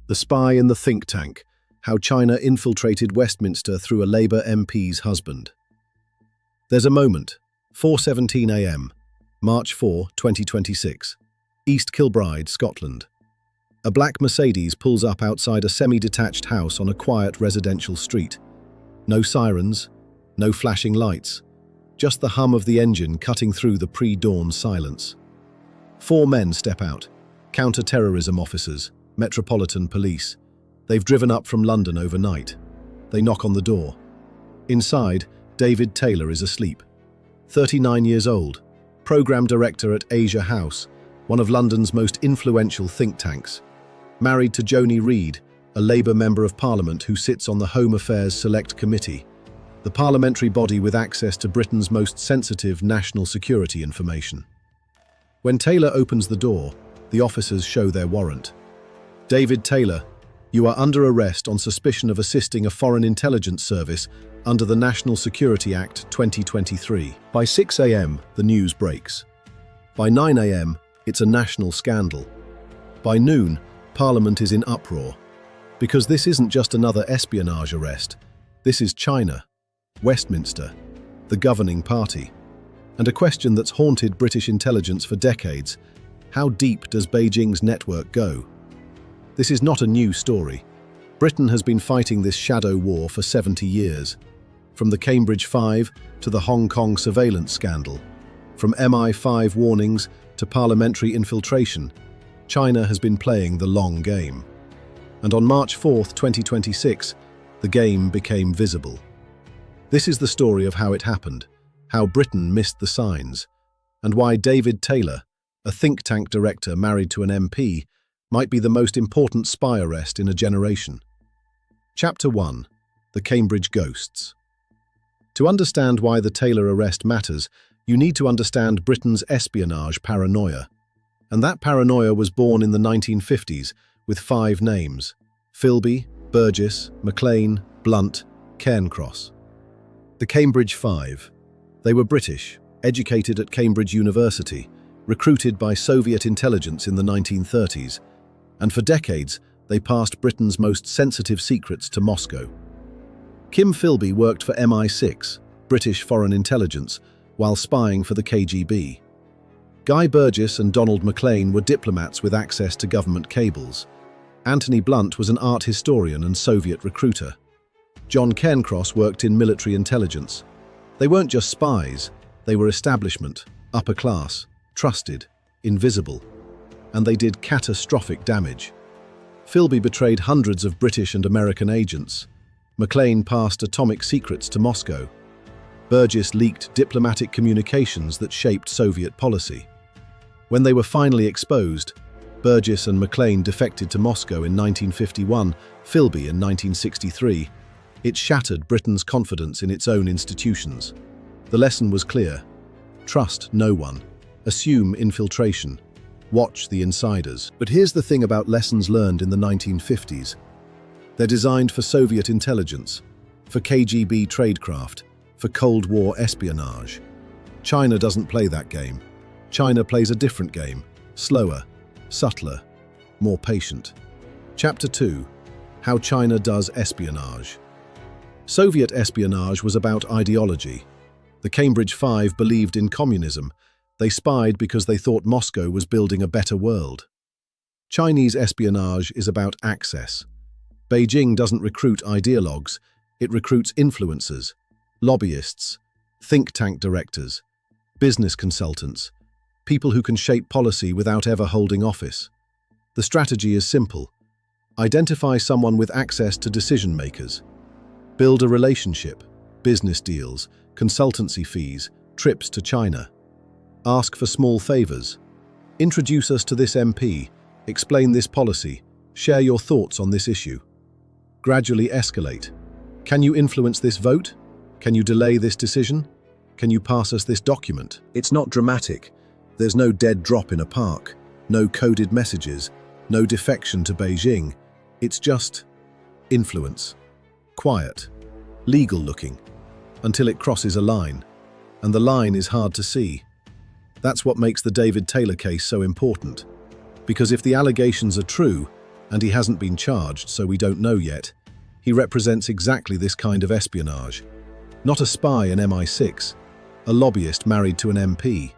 The Spy in the Think Tank: How China Infiltrated Westminster Through a Labour MP's Husband. There's a moment, 4:17 a.m, March 4, 2026, East Kilbride, Scotland. A black Mercedes pulls up outside a semi-detached house on a quiet residential street. No sirens, no flashing lights, just the hum of the engine cutting through the pre-dawn silence. 4 men step out, counter-terrorism officers, Metropolitan Police. They've driven up from London overnight. They knock on the door. Inside, David Taylor is asleep. 39 years old, Programme Director at Asia House, one of London's most influential think tanks. Married to Joani Reid, a Labour Member of Parliament who sits on the Home Affairs Select Committee, the parliamentary body with access to Britain's most sensitive national security information. When Taylor opens the door, the officers show their warrant. David Taylor, you are under arrest on suspicion of assisting a foreign intelligence service under the National Security Act 2023. By 6 a.m, the news breaks. By 9 a.m, it's a national scandal. By noon, Parliament is in uproar. Because this isn't just another espionage arrest. This is China, Westminster, the governing party. And a question that's haunted British intelligence for decades: how deep does Beijing's network go? This is not a new story. Britain has been fighting this shadow war for 70 years. From the Cambridge 5 to the Hong Kong surveillance scandal. From MI5 warnings to parliamentary infiltration, China has been playing the long game. And on March 4, 2026, the game became visible. This is the story of how it happened, how Britain missed the signs, and why David Taylor, a think tank director married to an MP, might be the most important spy arrest in a generation. Chapter 1: The Cambridge Ghosts. To understand why the Taylor arrest matters, you need to understand Britain's espionage paranoia. And that paranoia was born in the 1950s with 5 names: Philby, Burgess, Maclean, Blunt, Cairncross. The Cambridge 5. They were British, educated at Cambridge University, recruited by Soviet intelligence in the 1930s, and for decades they passed Britain's most sensitive secrets to Moscow. Kim Philby worked for MI6, British Foreign Intelligence, while spying for the KGB. Guy Burgess and Donald Maclean were diplomats with access to government cables. Anthony Blunt was an art historian and Soviet recruiter. John Cairncross worked in military intelligence. They weren't just spies, they were establishment, upper class, trusted, invisible, and they did catastrophic damage. Philby betrayed hundreds of British and American agents. Maclean passed atomic secrets to Moscow. Burgess leaked diplomatic communications that shaped Soviet policy. When they were finally exposed, Burgess and Maclean defected to Moscow in 1951, Philby in 1963. It shattered Britain's confidence in its own institutions. The lesson was clear: trust no one, assume infiltration, watch the insiders. But here's the thing about lessons learned in the 1950s. They're designed for Soviet intelligence, for KGB tradecraft, for Cold War espionage. China doesn't play that game. China plays a different game, slower, subtler, more patient. Chapter 2: How China Does Espionage. Soviet espionage was about ideology. The Cambridge 5 believed in communism. They spied because they thought Moscow was building a better world. Chinese espionage is about access. Beijing doesn't recruit ideologues, it recruits influencers, lobbyists, think tank directors, business consultants, people who can shape policy without ever holding office. The strategy is simple: identify someone with access to decision makers. Build a relationship, business deals, consultancy fees, trips to China. Ask for small favors. Introduce us to this MP, explain this policy, share your thoughts on this issue. Gradually escalate. Can you influence this vote? Can you delay this decision? Can you pass us this document? It's not dramatic. There's no dead drop in a park, no coded messages, no defection to Beijing. It's just influence. Quiet, legal looking, until it crosses a line. And the line is hard to see. That's what makes the David Taylor case so important. Because if the allegations are true, and he hasn't been charged, so we don't know yet. He represents exactly this kind of espionage. Not a spy in MI6, a lobbyist married to an MP.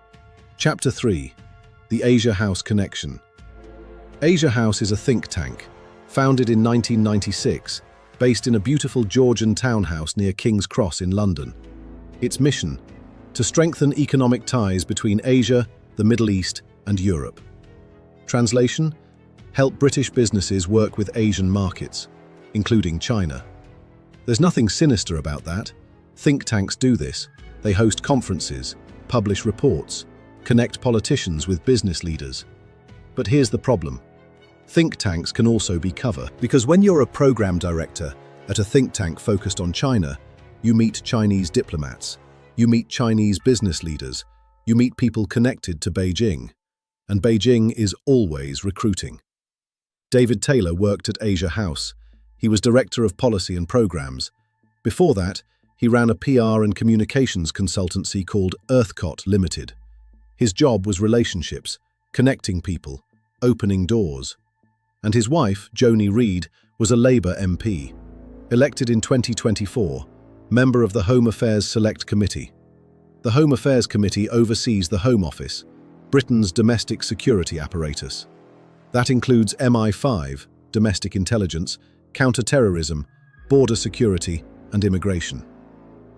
Chapter 3. The Asia House Connection. Asia House is a think tank, founded in 1996, based in a beautiful Georgian townhouse near King's Cross in London. Its mission: to strengthen economic ties between Asia, the Middle East, and Europe. Translation: help British businesses work with Asian markets, including China. There's nothing sinister about that. Think tanks do this. They host conferences, publish reports, connect politicians with business leaders. But here's the problem. Think tanks can also be cover, because when you're a program director at a think tank focused on China, you meet Chinese diplomats, you meet Chinese business leaders, you meet people connected to Beijing, and Beijing is always recruiting. David Taylor worked at Asia House. He was Director of Policy and Programs. Before that, he ran a PR and communications consultancy called Earthcott Limited. His job was relationships, connecting people, opening doors. And his wife, Joani Reid, was a Labour MP, elected in 2024, member of the Home Affairs Select Committee. The Home Affairs Committee oversees the Home Office, Britain's domestic security apparatus. That includes MI5, domestic intelligence, counter-terrorism, border security, and immigration.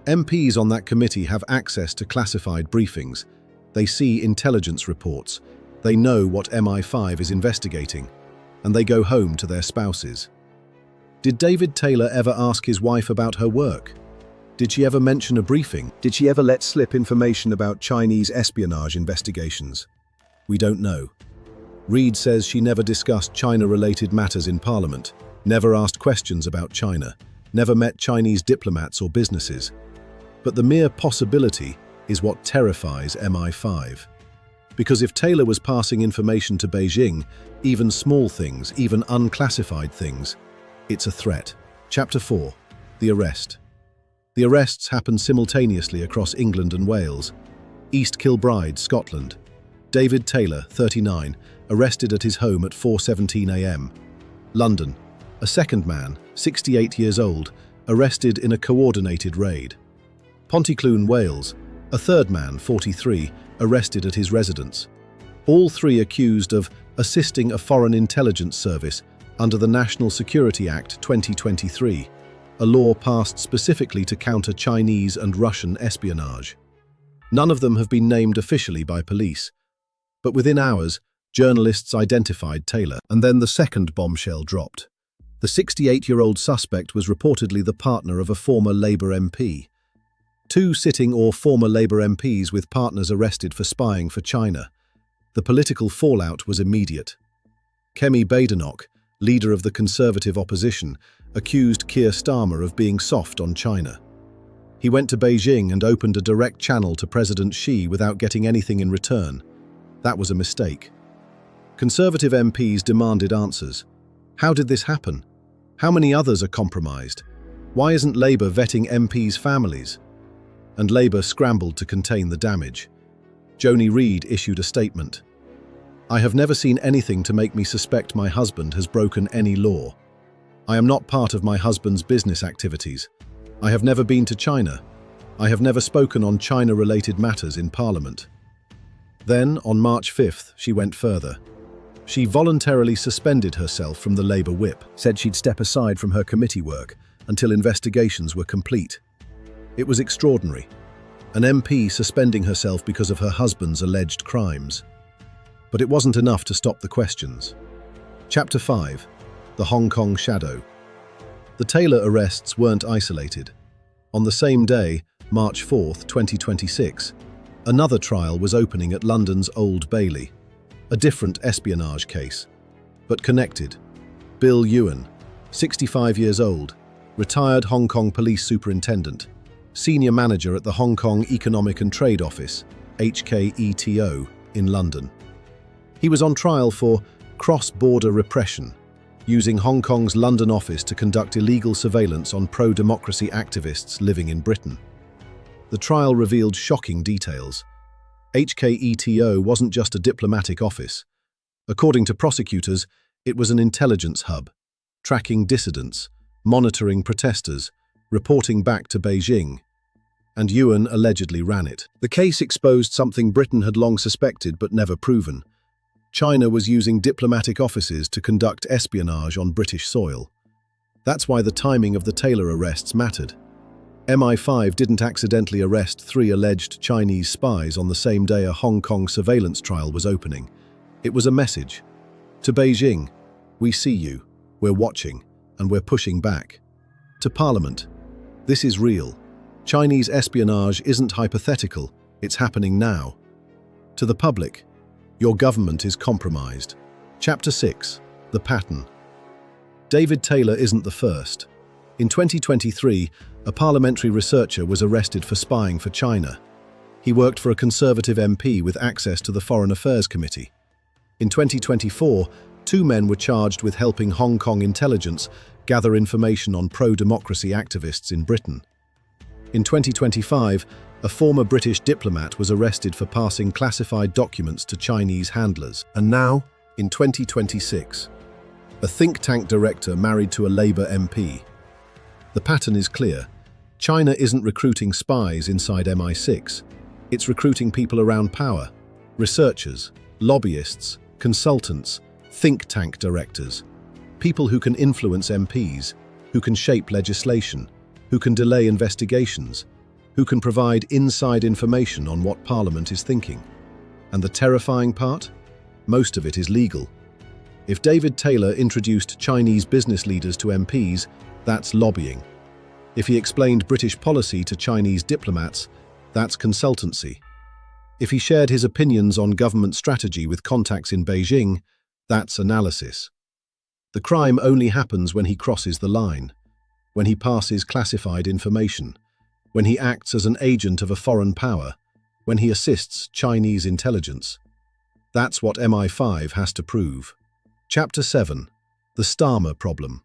MPs on that committee have access to classified briefings. They see intelligence reports. They know what MI5 is investigating, and they go home to their spouses. Did David Taylor ever ask his wife about her work? Did she ever mention a briefing? Did she ever let slip information about Chinese espionage investigations? We don't know. Reid says she never discussed China-related matters in Parliament, never asked questions about China, never met Chinese diplomats or businesses. But the mere possibility is what terrifies MI5. Because if Taylor was passing information to Beijing, even small things, even unclassified things, it's a threat. Chapter 4. The Arrest. The arrests happen simultaneously across England and Wales. East Kilbride, Scotland. David Taylor, 39, arrested at his home at 4:17 a.m. London. A second man, 68 years old, arrested in a coordinated raid. Pontyclun, Wales. A third man, 43, arrested at his residence. All three accused of assisting a foreign intelligence service under the National Security Act 2023, a law passed specifically to counter Chinese and Russian espionage. None of them have been named officially by police, but within hours, journalists identified Taylor. And then the second bombshell dropped. The 68-year-old suspect was reportedly the partner of a former Labour MP. Two sitting or former Labour MPs with partners arrested for spying for China. The political fallout was immediate. Kemi Badenoch, leader of the Conservative opposition, accused Keir Starmer of being soft on China. He went to Beijing and opened a direct channel to President Xi without getting anything in return. That was a mistake. Conservative MPs demanded answers. How did this happen? How many others are compromised? Why isn't Labour vetting MPs' families? And Labour scrambled to contain the damage. Joani Reid issued a statement. "I have never seen anything to make me suspect my husband has broken any law. I am not part of my husband's business activities. I have never been to China. I have never spoken on China-related matters in Parliament." Then, on March 5th, she went further. She voluntarily suspended herself from the Labour whip, said she'd step aside from her committee work until investigations were complete. It was extraordinary. An MP suspending herself because of her husband's alleged crimes. But it wasn't enough to stop the questions. Chapter 5. The Hong Kong Shadow. The Taylor arrests weren't isolated. On the same day, March 4th, 2026, another trial was opening at London's Old Bailey. A different espionage case, but connected. Bill Yuan, 65 years old, retired Hong Kong police superintendent, senior manager at the Hong Kong Economic and Trade Office, HKETO, in London. He was on trial for cross-border repression, using Hong Kong's London office to conduct illegal surveillance on pro-democracy activists living in Britain. The trial revealed shocking details. HKETO wasn't just a diplomatic office. According to prosecutors, It was an intelligence hub, tracking dissidents, monitoring protesters, reporting back to Beijing, and Yuan allegedly ran it. The case exposed something Britain had long suspected but never proven. China was using diplomatic offices to conduct espionage on British soil. That's why the timing of the Taylor arrests mattered. MI5 didn't accidentally arrest 3 alleged Chinese spies on the same day a Hong Kong surveillance trial was opening. It was a message. To Beijing, we see you, we're watching, and we're pushing back. To Parliament, this is real. Chinese espionage isn't hypothetical, it's happening now. To the public, your government is compromised. Chapter 6. The Pattern. David Taylor isn't the first. In 2023, a parliamentary researcher was arrested for spying for China. He worked for a Conservative MP with access to the Foreign Affairs Committee. In 2024, 2 men were charged with helping Hong Kong intelligence gather information on pro-democracy activists in Britain. In 2025, a former British diplomat was arrested for passing classified documents to Chinese handlers. And now, in 2026, a think tank director married to a Labour MP. The pattern is clear. China isn't recruiting spies inside MI6. It's recruiting people around power, researchers, lobbyists, consultants, think tank directors, people who can influence MPs, who can shape legislation, who can delay investigations, who can provide inside information on what Parliament is thinking. And the terrifying part? Most of it is legal. If David Taylor introduced Chinese business leaders to MPs, that's lobbying. If he explained British policy to Chinese diplomats, that's consultancy. If he shared his opinions on government strategy with contacts in Beijing, that's analysis. The crime only happens when he crosses the line, when he passes classified information, when he acts as an agent of a foreign power, when he assists Chinese intelligence. That's what MI5 has to prove. Chapter 7. The Starmer Problem.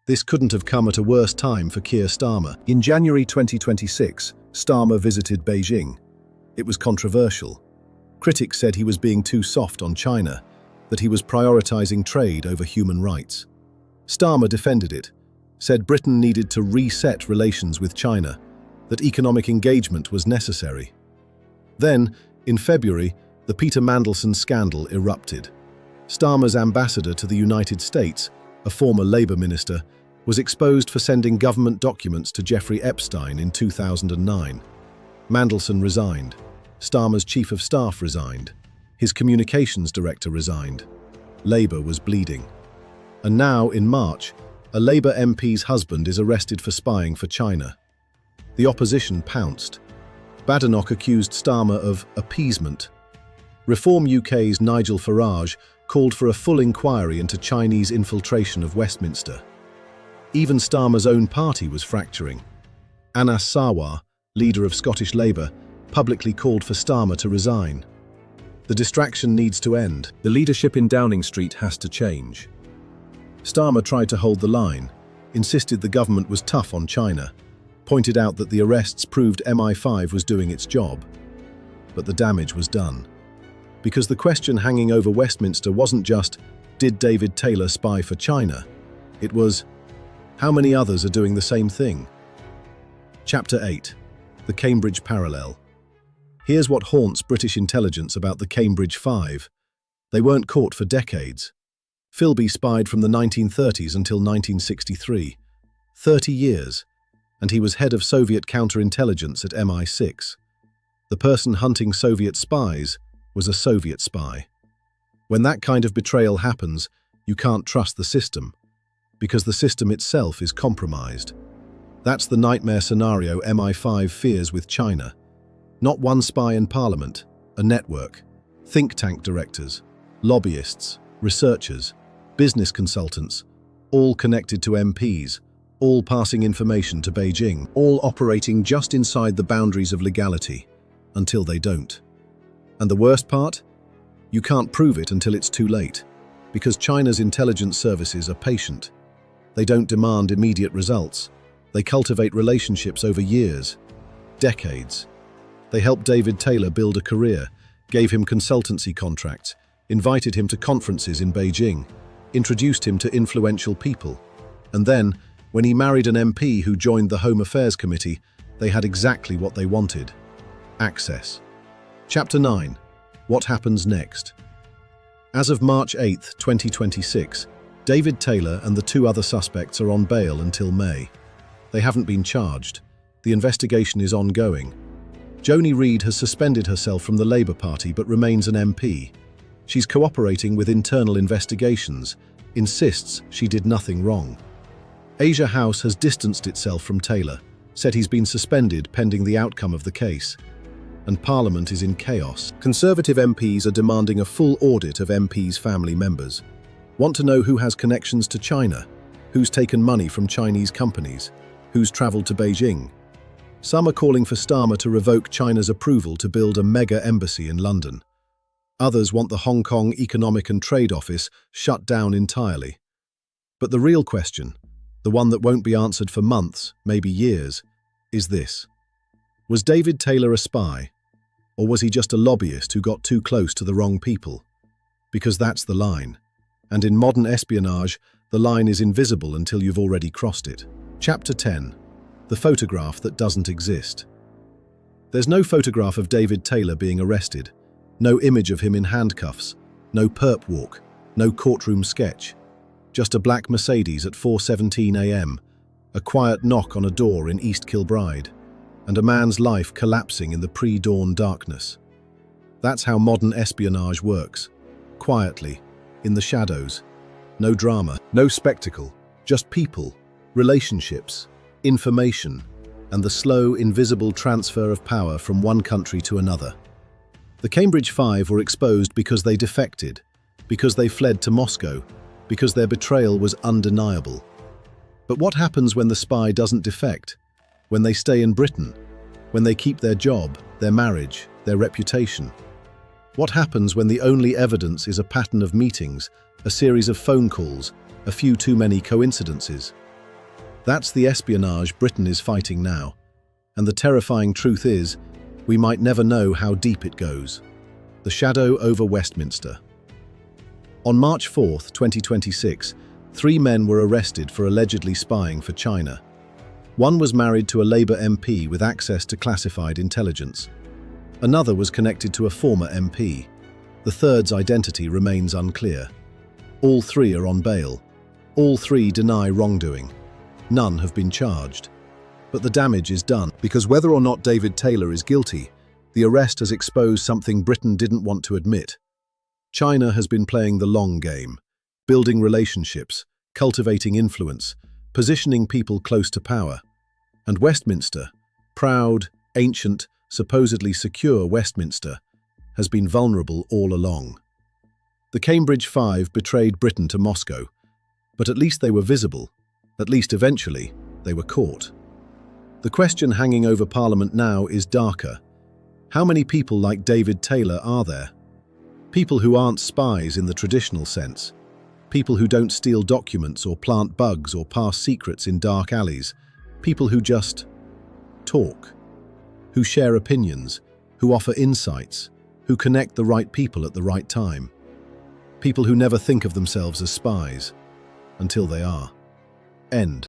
This couldn't have come at a worse time for Keir Starmer. In January 2026, Starmer visited Beijing. It was controversial. Critics said he was being too soft on China, that he was prioritizing trade over human rights. Starmer defended it, said Britain needed to reset relations with China, that economic engagement was necessary. Then, in February, the Peter Mandelson scandal erupted. Starmer's ambassador to the United States, a former Labour minister, was exposed for sending government documents to Jeffrey Epstein in 2009. Mandelson resigned. Starmer's chief of staff resigned. His communications director resigned. Labour was bleeding. And now, in March, a Labour MP's husband is arrested for spying for China. The opposition pounced. Badenoch accused Starmer of appeasement. Reform UK's Nigel Farage called for a full inquiry into Chinese infiltration of Westminster. Even Starmer's own party was fracturing. Anas Sarwar, leader of Scottish Labour, publicly called for Starmer to resign. The distraction needs to end. The leadership in Downing Street has to change. Starmer tried to hold the line, insisted the government was tough on China, pointed out that the arrests proved MI5 was doing its job. But the damage was done. Because the question hanging over Westminster wasn't just, did David Taylor spy for China? It was, how many others are doing the same thing? Chapter 8. The Cambridge Parallel. Here's what haunts British intelligence about the Cambridge Five. They weren't caught for decades. Philby spied from the 1930s until 1963. 30 years. And he was head of Soviet counterintelligence at MI6. The person hunting Soviet spies was a Soviet spy. When that kind of betrayal happens, you can't trust the system, because the system itself is compromised. That's the nightmare scenario MI5 fears with China. Not one spy in Parliament, a network, think tank directors, lobbyists, researchers, business consultants, all connected to MPs, all passing information to Beijing, all operating just inside the boundaries of legality, until they don't. And the worst part? You can't prove it until it's too late, because China's intelligence services are patient. They don't demand immediate results. They cultivate relationships over years, decades. They helped David Taylor build a career, gave him consultancy contracts, invited him to conferences in Beijing. introduced him to influential people. And then, when he married an MP who joined the Home Affairs Committee, they had exactly what they wanted: access. Chapter 9. What happens next? As of March 8, 2026, David Taylor and the two other suspects are on bail until May. They haven't been charged. The investigation is ongoing. Joani Reid has suspended herself from the Labour Party but remains an MP. She's cooperating with internal investigations, insists she did nothing wrong. Asia House has distanced itself from Taylor, said he's been suspended pending the outcome of the case. And Parliament is in chaos. Conservative MPs are demanding a full audit of MPs' family members. Want to know who has connections to China, who's taken money from Chinese companies, who's travelled to Beijing. Some are calling for Starmer to revoke China's approval to build a mega embassy in London. Others want the Hong Kong Economic and Trade Office shut down entirely. But the real question, the one that won't be answered for months, maybe years, is this: was David Taylor a spy? Or was he just a lobbyist who got too close to the wrong people? Because that's the line. And in modern espionage, the line is invisible until you've already crossed it. Chapter 10. The photograph that doesn't exist. There's no photograph of David Taylor being arrested, no image of him in handcuffs, no perp walk, no courtroom sketch. Just a black Mercedes at 4:17 a.m., a quiet knock on a door in East Kilbride, and a man's life collapsing in the pre-dawn darkness. That's how modern espionage works. Quietly, in the shadows. No drama, no spectacle, just people, relationships, information, and the slow, invisible transfer of power from one country to another. The Cambridge Five were exposed because they defected, because they fled to Moscow, because their betrayal was undeniable. But what happens when the spy doesn't defect? When they stay in Britain? When they keep their job, their marriage, their reputation? What happens when the only evidence is a pattern of meetings, a series of phone calls, a few too many coincidences? That's the espionage Britain is fighting now. And the terrifying truth is, we might never know how deep it goes. The shadow over Westminster. On March 4, 2026, 3 men were arrested for allegedly spying for China. One was married to a Labour MP with access to classified intelligence. Another was connected to a former MP. The third's identity remains unclear. All 3 are on bail. All 3 deny wrongdoing. None have been charged. But the damage is done, because whether or not David Taylor is guilty, the arrest has exposed something Britain didn't want to admit. China has been playing the long game, building relationships, cultivating influence, positioning people close to power. And Westminster, proud, ancient, supposedly secure Westminster, has been vulnerable all along. The Cambridge Five betrayed Britain to Moscow, but at least they were visible. At least eventually, they were caught. The question hanging over Parliament now is darker. How many people like David Taylor are there? People who aren't spies in the traditional sense. People who don't steal documents or plant bugs or pass secrets in dark alleys. People who just talk. Who share opinions, who offer insights, who connect the right people at the right time. People who never think of themselves as spies, until they are. End.